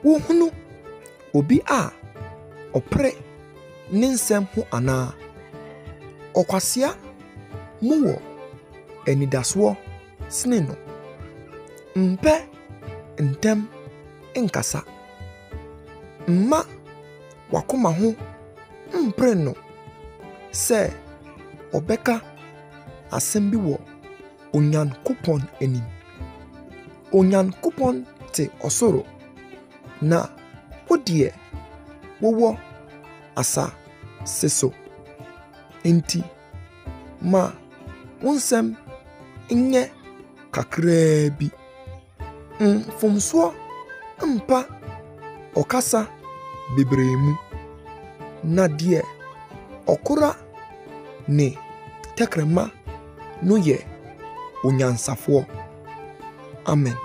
wohunu obi a opre ne nsɛm ho anaa ɔkwasea muwo enidasoɔ sene no mpɛ ntem nkasa mma wakoma ho mpre no sɛ ɔbɛka asɛm bi wɔ Onyankopɔn anim. Onyankopɔn te ɔsoro na wodie wowɔ asa seso enti ma wonsɛm nyɛ kakraa bi mfomsoɔ mpa ɔkasa bebree mu na deɛ ɔkora ne tɛkrɛma no yɛ onyansafoɔ. Amen.